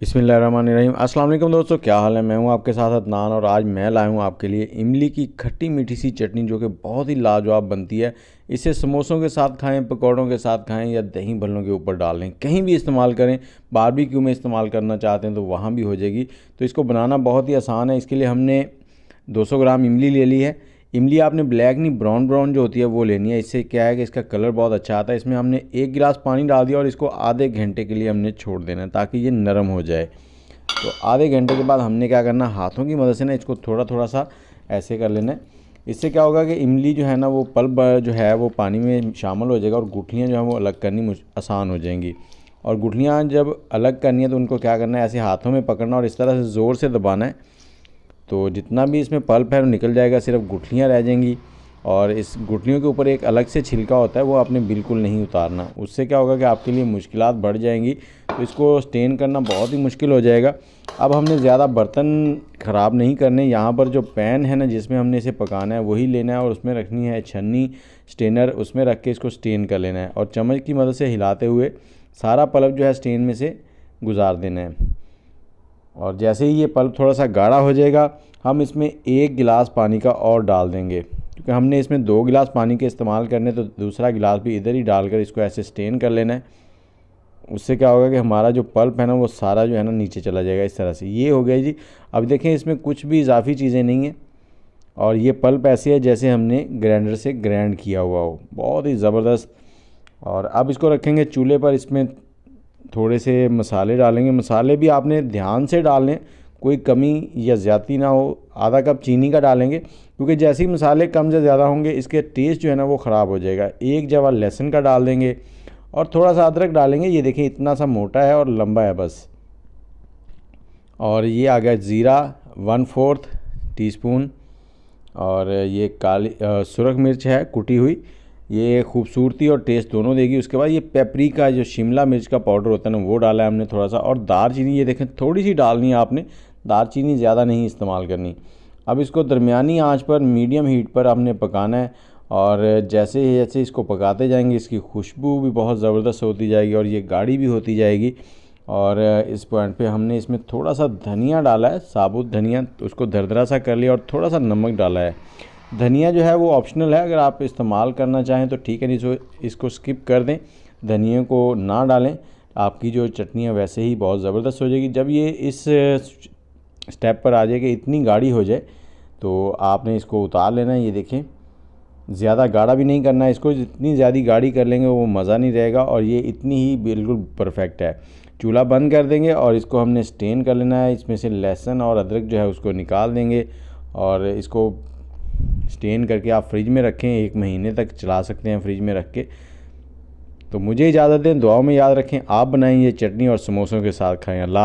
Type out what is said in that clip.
बिस्मिल्लाहिर्रहमानिर्रहीम। अस्सलाम वालेकुम दोस्तों, क्या हाल है। मैं हूं आपके साथ अदनान और आज मैं लाया हूं आपके लिए इमली की खट्टी मीठी सी चटनी जो कि बहुत ही लाजवाब बनती है। इसे समोसों के साथ खाएं, पकौड़ों के साथ खाएं या दही भल्लों के ऊपर डाल लें, कहीं भी इस्तेमाल करें। बारबेक्यू में इस्तेमाल करना चाहते हैं तो वहाँ भी हो जाएगी। तो इसको बनाना बहुत ही आसान है। इसके लिए हमने 200 ग्राम इमली ले ली है। इमली आपने ब्लैक नहीं, ब्राउन ब्राउन जो होती है वो लेनी है। इससे क्या है कि इसका कलर बहुत अच्छा आता है। इसमें हमने 1 गिलास पानी डाल दिया और इसको आधे घंटे के लिए हमने छोड़ देना है ताकि ये नरम हो जाए। तो आधे घंटे के बाद हमने क्या करना, हाथों की मदद से ना इसको थोड़ा थोड़ा सा ऐसे कर लेना है। इससे क्या होगा कि इमली जो है ना वो पल्प जो है वो पानी में शामिल हो जाएगा और गुठलियाँ जो है वो अलग करनी आसान हो जाएंगी। और गुठलियाँ जब अलग करनी है तो उनको क्या करना है, ऐसे हाथों में पकड़ना और इस तरह से ज़ोर से दबाना है। तो जितना भी इसमें पल्प है वो निकल जाएगा, सिर्फ गुठलियाँ रह जाएंगी। और इस गुठलियों के ऊपर एक अलग से छिलका होता है, वो आपने बिल्कुल नहीं उतारना। उससे क्या होगा कि आपके लिए मुश्किलात बढ़ जाएंगी। तो इसको स्टेन करना बहुत ही मुश्किल हो जाएगा। अब हमने ज़्यादा बर्तन ख़राब नहीं करने। यहाँ पर जो पैन है ना जिसमें हमने इसे पकाना है वही लेना है और उसमें रखनी है छन्नी स्टेनर। उसमें रख के इसको स्टेन कर लेना है और चम्मच की मदद से हिलाते हुए सारा पल्प जो है स्टेन में से गुजार देना है। और जैसे ही ये पल्प थोड़ा सा गाढ़ा हो जाएगा हम इसमें 1 गिलास पानी का और डाल देंगे, क्योंकि हमने इसमें 2 गिलास पानी के इस्तेमाल करने, तो दूसरा गिलास भी इधर ही डालकर इसको ऐसे स्टेन कर लेना है। उससे क्या होगा कि हमारा जो पल्प है ना वो सारा जो है ना नीचे चला जाएगा इस तरह से। ये हो गया जी। अब देखें इसमें कुछ भी इजाफी चीज़ें नहीं है और ये पल्प ऐसे है जैसे हमने ग्राइंडर से ग्राइंड किया हुआ हो, बहुत ही ज़बरदस्त। और अब इसको रखेंगे चूल्हे पर। इसमें थोड़े से मसाले डालेंगे। मसाले भी आपने ध्यान से डालने, कोई कमी या ज़्यादती ना हो। आधा कप चीनी का डालेंगे, क्योंकि जैसे ही मसाले कम से ज़्यादा होंगे इसके टेस्ट जो है ना वो ख़राब हो जाएगा। 1 जवा लहसुन का डाल देंगे और थोड़ा सा अदरक डालेंगे। ये देखिए इतना सा मोटा है और लंबा है बस। और ये आ गया ज़ीरा 1/4 टीस्पून। और ये काली सुरख मिर्च है कुटी हुई, ये खूबसूरती और टेस्ट दोनों देगी। उसके बाद ये पेपरिका जो शिमला मिर्च का पाउडर होता है ना वो डाला है हमने थोड़ा सा। और दालचीनी ये देखें थोड़ी सी डालनी है आपने, दालचीनी ज़्यादा नहीं इस्तेमाल करनी। अब इसको दरमियानी आंच पर मीडियम हीट पर हमने पकाना है। और जैसे जैसे इसको पकाते जाएंगे इसकी खुशबू भी बहुत ज़बरदस्त होती जाएगी और ये गाढ़ी भी होती जाएगी। और इस पॉइंट पे हमने इसमें थोड़ा सा धनिया डाला है, साबुत धनिया, उसको दरदरा सा कर लिया और थोड़ा सा नमक डाला है। धनिया जो है वो ऑप्शनल है, अगर आप इस्तेमाल करना चाहें तो ठीक है, नहीं तो इसको स्किप कर दें, धनिया को ना डालें। आपकी जो चटनी है वैसे ही बहुत ज़बरदस्त हो जाएगी। जब ये इस स्टेप पर आ जाए कि इतनी गाढ़ी हो जाए तो आपने इसको उतार लेना है। ये देखें ज़्यादा गाढ़ा भी नहीं करना है इसको, जितनी ज़्यादा गाढ़ी कर लेंगे वो मज़ा नहीं रहेगा। और ये इतनी ही बिल्कुल परफेक्ट है। चूल्हा बंद कर देंगे और इसको हमने स्टेन कर लेना है। इसमें से लहसुन और अदरक जो है उसको निकाल देंगे और इसको स्टेन करके आप फ्रिज में रखें, 1 महीने तक चला सकते हैं फ्रिज में रख के। तो मुझे इजाज़त दें, दुआओं में याद रखें। आप बनाएं ये चटनी और समोसों के साथ खाएं। अल्लाह।